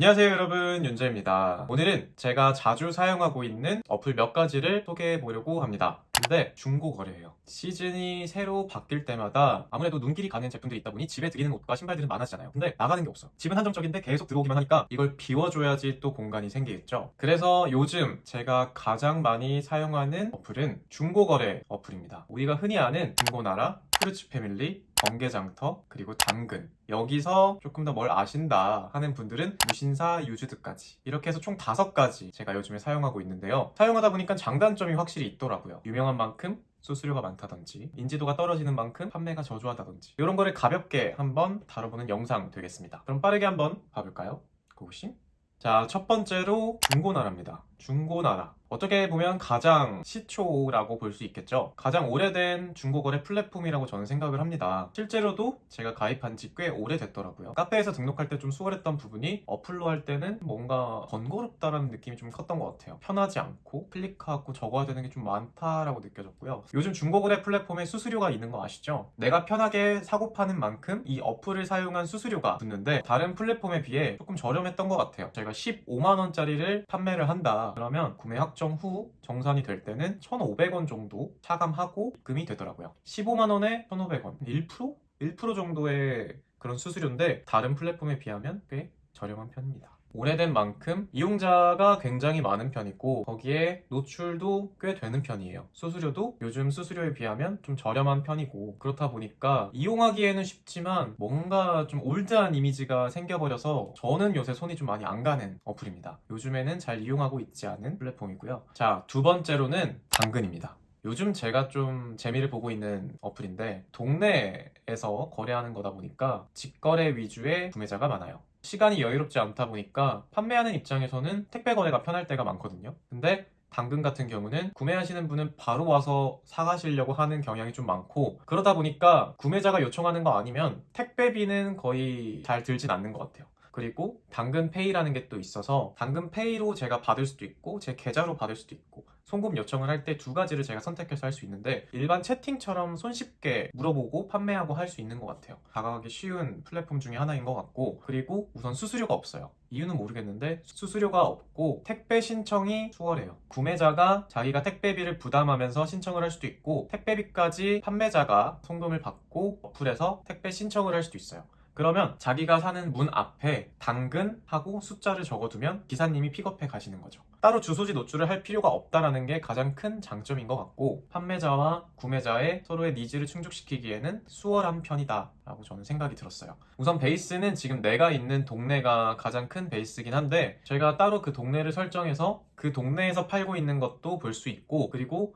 안녕하세요 여러분, 윤재입니다. 오늘은 제가 자주 사용하고 있는 어플 몇 가지를 소개해 보려고 합니다. 근데 중고 거래예요. 시즌이 새로 바뀔 때마다 아무래도 눈길이 가는 제품들이 있다 보니 집에 들이는 옷과 신발들은 많아지잖아요. 근데 나가는 게 없어. 집은 한정적인데 계속 들어오기만 하니까 이걸 비워줘야지 또 공간이 생기겠죠. 그래서 요즘 제가 가장 많이 사용하는 어플은 중고 거래 어플입니다. 우리가 흔히 아는 중고나라, 푸르츠 패밀리, 번개장터, 그리고 당근. 여기서 조금 더 뭘 아신다 하는 분들은 무신사, 유즈드까지 이렇게 해서 총 5가지 제가 요즘에 사용하고 있는데요. 사용하다 보니까 장단점이 확실히 있더라고요. 유명한 만큼 수수료가 많다든지 인지도가 떨어지는 만큼 판매가 저조하다든지 이런 거를 가볍게 한번 다뤄보는 영상 되겠습니다. 그럼 빠르게 한번 봐볼까요? 고고싱. 자, 첫 번째로 중고나라입니다. 중고나라. 어떻게 보면 가장 시초라고 볼 수 있겠죠. 가장 오래된 중고거래 플랫폼이라고 저는 생각을 합니다. 실제로도 제가 가입한 지 꽤 오래됐더라고요. 카페에서 등록할 때 좀 수월했던 부분이 어플로 할 때는 뭔가 번거롭다라는 느낌이 좀 컸던 것 같아요. 편하지 않고 클릭하고 적어야 되는 게 좀 많다라고 느껴졌고요. 요즘 중고거래 플랫폼에 수수료가 있는 거 아시죠? 내가 편하게 사고 파는 만큼 이 어플을 사용한 수수료가 붙는데 다른 플랫폼에 비해 조금 저렴했던 것 같아요. 제가 15만원짜리를 판매를 한다 그러면 구매 확정 후 정산이 될 때는 1,500원 정도 차감하고 입금이 되더라고요. 15만원에 1,500원, 1%? 1% 정도의 그런 수수료인데 다른 플랫폼에 비하면 꽤 저렴한 편입니다. 오래된 만큼 이용자가 굉장히 많은 편이고 거기에 노출도 꽤 되는 편이에요. 수수료도 요즘 수수료에 비하면 좀 저렴한 편이고 그렇다 보니까 이용하기에는 쉽지만 뭔가 좀 올드한 이미지가 생겨버려서 저는 요새 손이 좀 많이 안 가는 어플입니다. 요즘에는 잘 이용하고 있지 않은 플랫폼이고요. 자, 두 번째로는 당근입니다. 요즘 제가 좀 재미를 보고 있는 어플인데 동네에서 거래하는 거다 보니까 직거래 위주의 구매자가 많아요. 시간이 여유롭지 않다 보니까 판매하는 입장에서는 택배 거래가 편할 때가 많거든요. 근데 당근 같은 경우는 구매하시는 분은 바로 와서 사가시려고 하는 경향이 좀 많고 그러다 보니까 구매자가 요청하는 거 아니면 택배비는 거의 잘 들진 않는 것 같아요. 그리고 당근페이라는 게 또 있어서 당근페이로 제가 받을 수도 있고 제 계좌로 받을 수도 있고 송금 요청을 할 때 2가지를 제가 선택해서 할 수 있는데 일반 채팅처럼 손쉽게 물어보고 판매하고 할 수 있는 것 같아요. 다가가기 쉬운 플랫폼 중에 하나인 것 같고 그리고 우선 수수료가 없어요. 이유는 모르겠는데 수수료가 없고 택배 신청이 수월해요. 구매자가 자기가 택배비를 부담하면서 신청을 할 수도 있고 택배비까지 판매자가 송금을 받고 어플에서 택배 신청을 할 수도 있어요. 그러면 자기가 사는 문 앞에 당근하고 숫자를 적어두면 기사님이 픽업해 가시는 거죠. 따로 주소지 노출을 할 필요가 없다라는 게 가장 큰 장점인 것 같고 판매자와 구매자의 서로의 니즈를 충족시키기에는 수월한 편이다 라고 저는 생각이 들었어요. 우선 베이스는 지금 내가 있는 동네가 가장 큰 베이스긴 한데 제가 따로 그 동네를 설정해서 그 동네에서 팔고 있는 것도 볼 수 있고 그리고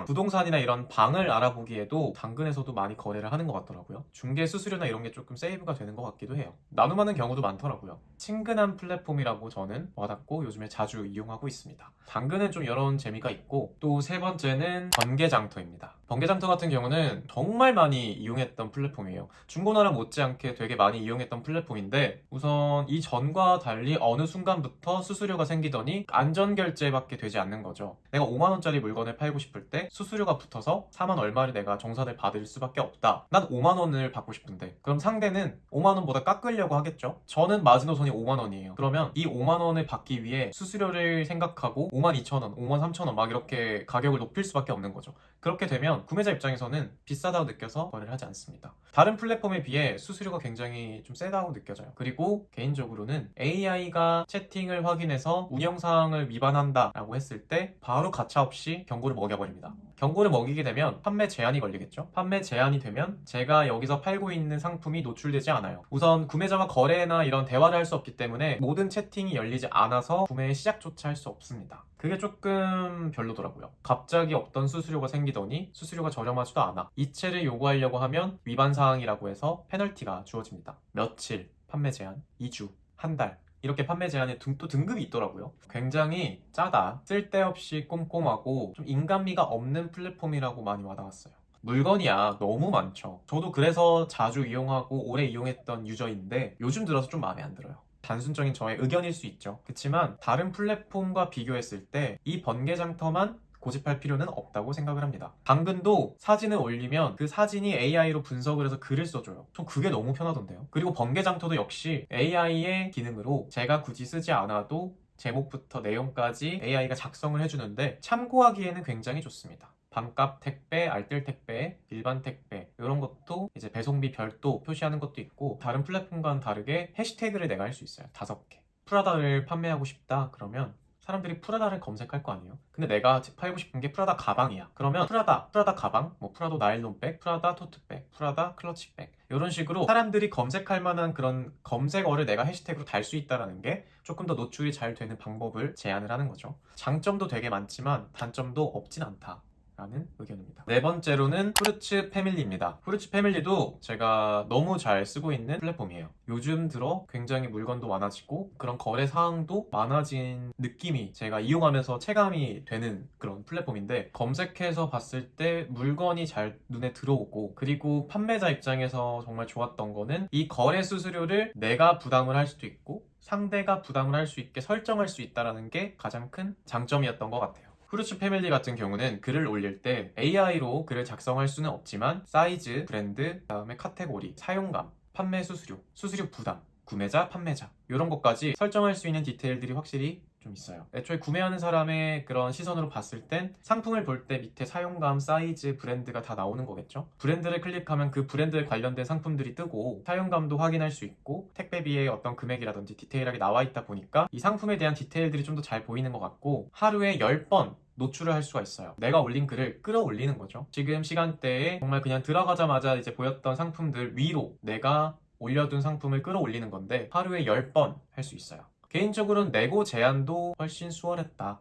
부동산이나 이런 방을 알아보기에도 당근에서도 많이 거래를 하는 것 같더라고요. 중개 수수료나 이런 게 조금 세이브가 되는 것 같기도 해요. 나눔하는 경우도 많더라고요. 친근한 플랫폼이라고 저는 와닿고 요즘에 자주 이용하고 있습니다. 당근은 좀 이런 재미가 있고 또 세 번째는 번개장터입니다. 번개장터 같은 경우는 정말 많이 이용했던 플랫폼이에요. 중고나라 못지않게 되게 많이 이용했던 플랫폼인데 우선 이전과 달리 어느 순간부터 수수료가 생기더니 안전결제밖에 되지 않는 거죠. 내가 5만원짜리 물건을 팔고 싶을 때 수수료가 붙어서 4만 얼마를 내가 정산을 받을 수밖에 없다. 난 5만원을 받고 싶은데 그럼 상대는 5만원보다 깎으려고 하겠죠. 저는 마지노선이 5만원이에요. 그러면 이 5만원을 받기 위해 수수료를 생각하고 5만 2천원, 5만 3천원 막 이렇게 가격을 높일 수밖에 없는 거죠. 그렇게 되면 구매자 입장에서는 비싸다고 느껴서 거래를 하지 않습니다. 다른 플랫폼에 비해 수수료가 굉장히 좀 세다고 느껴져요. 그리고 개인적으로는 AI가 채팅을 확인해서 운영사항을 위반한다라고 했을 때 바로 가차없이 경고를 먹여버립니다. 경고를 먹이게 되면 판매 제한이 걸리겠죠? 판매 제한이 되면 제가 여기서 팔고 있는 상품이 노출되지 않아요. 우선 구매자와 거래나 이런 대화를 할 수 없기 때문에 모든 채팅이 열리지 않아서 구매 시작조차 할 수 없습니다. 그게 조금 별로더라고요. 갑자기 없던 수수료가 생기더니 수수료가 저렴하지도 않아. 이체를 요구하려고 하면 위반 사항이라고 해서 페널티가 주어집니다. 며칠, 판매 제한, 2주, 한 달. 이렇게 판매 제한에 또 등급이 있더라고요. 굉장히 짜다, 쓸데없이 꼼꼼하고 좀 인간미가 없는 플랫폼이라고 많이 와닿았어요. 물건이야 너무 많죠. 저도 그래서 자주 이용하고 오래 이용했던 유저인데 요즘 들어서 좀 마음에 안 들어요. 단순적인 저의 의견일 수 있죠. 그렇지만 다른 플랫폼과 비교했을 때 이 번개장터만 고집할 필요는 없다고 생각을 합니다. 당근도 사진을 올리면 그 사진이 AI로 분석을 해서 글을 써줘요. 전 그게 너무 편하던데요. 그리고 번개장터도 역시 AI의 기능으로 제가 굳이 쓰지 않아도 제목부터 내용까지 AI가 작성을 해주는데 참고하기에는 굉장히 좋습니다. 반값 택배, 알뜰 택배, 일반 택배 이런 것도 이제 배송비 별도 표시하는 것도 있고 다른 플랫폼과는 다르게 해시태그를 내가 할 수 있어요. 5개. 프라다를 판매하고 싶다 그러면 사람들이 프라다를 검색할 거 아니에요. 근데 내가 팔고 싶은 게 프라다 가방이야. 그러면 프라다 가방, 뭐 프라도 나일론백, 프라다 토트백, 프라다 클러치백 이런 식으로 사람들이 검색할 만한 그런 검색어를 내가 해시태그로 달 수 있다는 게 조금 더 노출이 잘 되는 방법을 제안을 하는 거죠. 장점도 되게 많지만 단점도 없진 않다 라는 의견입니다. 네 번째로는 후르츠 패밀리입니다. 후르츠 패밀리도 제가 너무 잘 쓰고 있는 플랫폼이에요. 요즘 들어 굉장히 물건도 많아지고 그런 거래 사항도 많아진 느낌이 제가 이용하면서 체감이 되는 그런 플랫폼인데 검색해서 봤을 때 물건이 잘 눈에 들어오고 그리고 판매자 입장에서 정말 좋았던 거는 이 거래 수수료를 내가 부담을 할 수도 있고 상대가 부담을 할 수 있게 설정할 수 있다는 게 가장 큰 장점이었던 것 같아요. 후르츠 패밀리 같은 경우는 글을 올릴 때 AI로 글을 작성할 수는 없지만 사이즈, 브랜드, 그다음에 카테고리, 사용감, 판매 수수료 부담, 구매자, 판매자 이런 것까지 설정할 수 있는 디테일들이 확실히 좀 있어요. 애초에 구매하는 사람의 그런 시선으로 봤을 땐 상품을 볼 때 밑에 사용감, 사이즈, 브랜드가 다 나오는 거겠죠? 브랜드를 클릭하면 그 브랜드에 관련된 상품들이 뜨고 사용감도 확인할 수 있고 택배비의 어떤 금액이라든지 디테일하게 나와 있다 보니까 이 상품에 대한 디테일들이 좀 더 잘 보이는 것 같고 하루에 10번 노출을 할 수가 있어요. 내가 올린 글을 끌어올리는 거죠. 지금 시간대에 정말 그냥 들어가자마자 이제 보였던 상품들 위로 내가 올려둔 상품을 끌어올리는 건데 하루에 10번 할 수 있어요. 개인적으로는 내고 제한도 훨씬 수월했다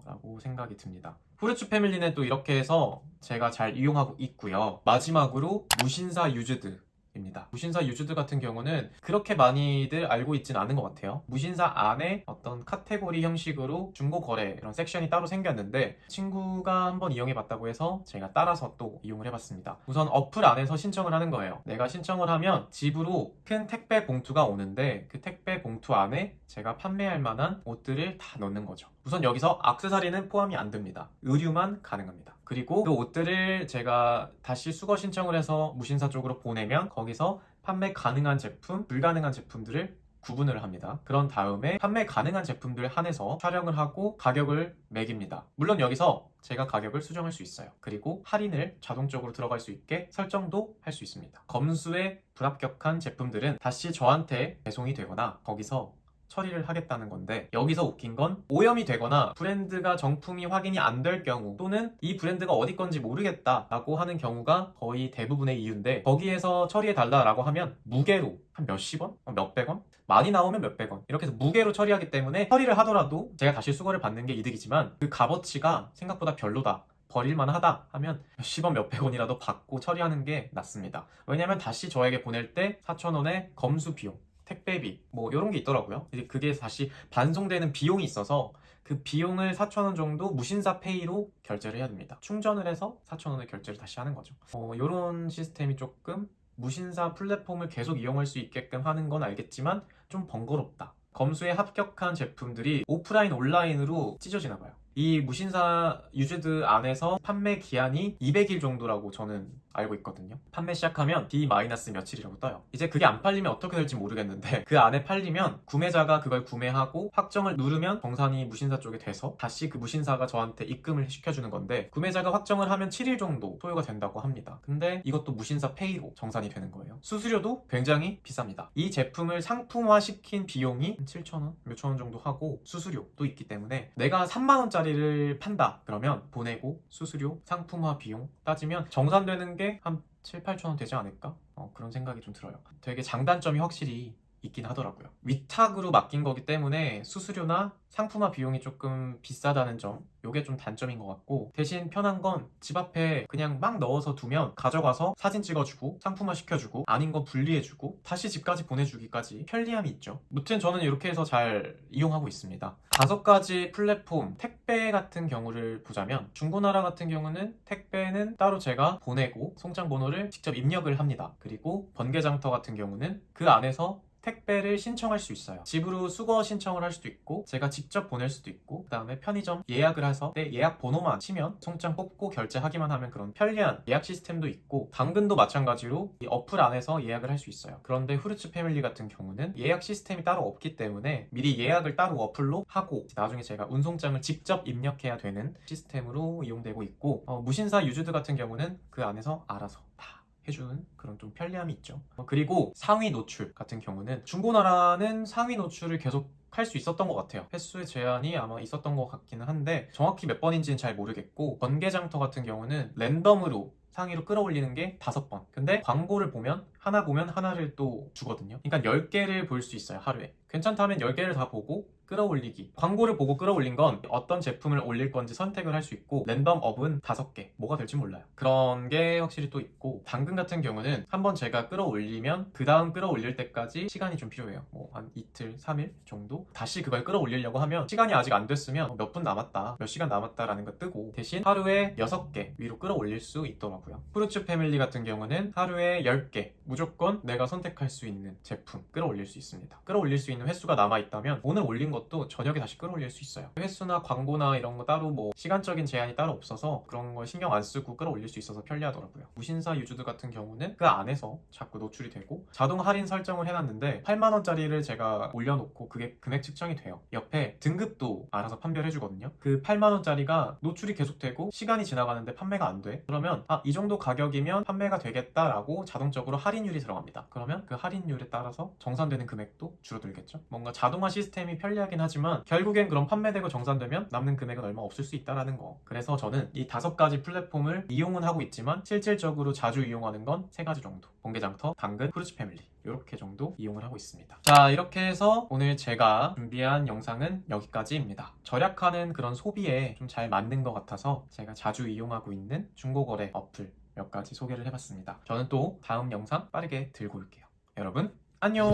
라고 생각이 듭니다. 후르츠 패밀리는 또 이렇게 해서 제가 잘 이용하고 있고요. 마지막으로 무신사 유즈드 입니다. 무신사 유즈드 같은 경우는 그렇게 많이들 알고 있진 않은 것 같아요. 무신사 안에 어떤 카테고리 형식으로 중고거래 이런 섹션이 따로 생겼는데 친구가 한번 이용해봤다고 해서 제가 따라서 또 이용을 해봤습니다. 우선 어플 안에서 신청을 하는 거예요. 내가 신청을 하면 집으로 큰 택배 봉투가 오는데 그 택배 봉투 안에 제가 판매할 만한 옷들을 다 넣는 거죠. 우선 여기서 액세서리는 포함이 안 됩니다. 의류만 가능합니다. 그리고 그 옷들을 제가 다시 수거 신청을 해서 무신사 쪽으로 보내면 거기서 판매 가능한 제품, 불가능한 제품들을 구분을 합니다. 그런 다음에 판매 가능한 제품들 한해서 촬영을 하고 가격을 매깁니다. 물론 여기서 제가 가격을 수정할 수 있어요. 그리고 할인을 자동적으로 들어갈 수 있게 설정도 할 수 있습니다. 검수에 불합격한 제품들은 다시 저한테 배송이 되거나 거기서 처리를 하겠다는 건데 여기서 웃긴 건 오염이 되거나 브랜드가 정품이 확인이 안 될 경우 또는 이 브랜드가 어디 건지 모르겠다 라고 하는 경우가 거의 대부분의 이유인데 거기에서 처리해 달라고 하면 무게로 한 몇십 원? 몇백 원? 많이 나오면 몇백 원 이렇게 해서 무게로 처리하기 때문에 처리를 하더라도 제가 다시 수거를 받는 게 이득이지만 그 값어치가 생각보다 별로다 버릴만 하다 하면 몇십 원 몇백 원이라도 받고 처리하는 게 낫습니다. 왜냐면 다시 저에게 보낼 때 4,000원의 검수 비용 택배비 뭐 이런 게 있더라고요. 이제 그게 다시 반송되는 비용이 있어서 그 비용을 4,000원 정도 무신사 페이로 결제를 해야 됩니다. 충전을 해서 4,000원을 결제를 다시 하는 거죠. 이런 시스템이 조금 무신사 플랫폼을 계속 이용할 수 있게끔 하는 건 알겠지만 좀 번거롭다. 검수에 합격한 제품들이 오프라인 온라인으로 찢어지나 봐요. 이 무신사 유즈드 안에서 판매 기한이 200일 정도라고 저는 알고 있거든요. 판매 시작하면 D-며칠이라고 떠요. 이제 그게 안 팔리면 어떻게 될지 모르겠는데 그 안에 팔리면 구매자가 그걸 구매하고 확정을 누르면 정산이 무신사 쪽에 돼서 다시 그 무신사가 저한테 입금을 시켜주는 건데 구매자가 확정을 하면 7일 정도 소요가 된다고 합니다. 근데 이것도 무신사 페이로 정산이 되는 거예요. 수수료도 굉장히 비쌉니다. 이 제품을 상품화 시킨 비용이 7,000원? 몇천 원 정도 하고 수수료도 있기 때문에 내가 3만원짜리를 판다 그러면 보내고 수수료, 상품화 비용 따지면 정산되는 게 한 7, 8천 원 되지 않을까? 그런 생각이 좀 들어요. 되게 장단점이 확실히 있긴 하더라고요. 위탁으로 맡긴 거기 때문에 수수료나 상품화 비용이 조금 비싸다는 점 요게 좀 단점인 것 같고 대신 편한 건 집 앞에 그냥 막 넣어서 두면 가져가서 사진 찍어주고 상품화 시켜주고 아닌 거 분리해주고 다시 집까지 보내주기까지 편리함이 있죠. 무튼 저는 이렇게 해서 잘 이용하고 있습니다. 5가지 플랫폼 택배 같은 경우를 보자면 중고나라 같은 경우는 택배는 따로 제가 보내고 송장 번호를 직접 입력을 합니다. 그리고 번개장터 같은 경우는 그 안에서 택배를 신청할 수 있어요. 집으로 수거 신청을 할 수도 있고 제가 직접 보낼 수도 있고 그 다음에 편의점 예약을 해서 내 예약 번호만 치면 송장 뽑고 결제하기만 하면 그런 편리한 예약 시스템도 있고 당근도 마찬가지로 이 어플 안에서 예약을 할 수 있어요. 그런데 후르츠 패밀리 같은 경우는 예약 시스템이 따로 없기 때문에 미리 예약을 따로 어플로 하고 나중에 제가 운송장을 직접 입력해야 되는 시스템으로 이용되고 있고 무신사 유즈드 같은 경우는 그 안에서 알아서 다 해주는 그런 좀 편리함이 있죠. 그리고 상위 노출 같은 경우는 중고나라는 상위 노출을 계속 할 수 있었던 것 같아요. 횟수의 제한이 아마 있었던 것 같기는 한데 정확히 몇 번인지는 잘 모르겠고 번개장터 같은 경우는 랜덤으로 상위로 끌어올리는 게 5번. 근데 광고를 보면 하나 보면 하나를 또 주거든요. 그러니까 10개를 볼 수 있어요, 하루에. 괜찮다면 10개를 다 보고 끌어올리기. 광고를 보고 끌어올린 건 어떤 제품을 올릴 건지 선택을 할 수 있고 랜덤 업은 5개. 뭐가 될지 몰라요. 그런 게 확실히 또 있고 당근 같은 경우는 한번 제가 끌어올리면 그 다음 끌어올릴 때까지 시간이 좀 필요해요. 뭐 한 이틀, 3일 정도? 다시 그걸 끌어올리려고 하면 시간이 아직 안 됐으면 몇 분 남았다, 몇 시간 남았다라는 거 뜨고 대신 하루에 6개 위로 끌어올릴 수 있더라고요. 후르츠 패밀리 같은 경우는 하루에 10개 무조건 내가 선택할 수 있는 제품 끌어올릴 수 있습니다. 끌어올릴 수 있는 횟수가 남아있다면 오늘 올린 것도 저녁에 다시 끌어올릴 수 있어요. 횟수나 광고나 이런 거 따로 뭐 시간적인 제한이 따로 없어서 그런 거 신경 안 쓰고 끌어올릴 수 있어서 편리하더라고요. 무신사 유즈드 같은 경우는 그 안에서 자꾸 노출이 되고 자동 할인 설정을 해놨는데 8만원짜리를 제가 올려놓고 그게 금액 측정이 돼요. 옆에 등급도 알아서 판별해주거든요. 그 8만원짜리가 노출이 계속되고 시간이 지나가는데 판매가 안 돼. 그러면 이 정도 가격이면 판매가 되겠다라고 자동적으로 할인율이 들어갑니다. 그러면 그 할인율에 따라서 정산되는 금액도 줄어들겠죠. 뭔가 자동화 시스템이 편리하긴 하지만 결국엔 그럼 판매되고 정산되면 남는 금액은 얼마 없을 수 있다라는 거. 그래서 저는 이 5가지 플랫폼을 이용은 하고 있지만 실질적으로 자주 이용하는 건 3가지 정도. 번개장터, 당근, 후르츠 패밀리 이렇게 정도 이용을 하고 있습니다. 자, 이렇게 해서 오늘 제가 준비한 영상은 여기까지입니다. 절약하는 그런 소비에 좀 잘 맞는 것 같아서 제가 자주 이용하고 있는 중고거래 어플 몇 가지 소개를 해봤습니다. 저는 또 다음 영상 빠르게 들고 올게요. 여러분 안녕.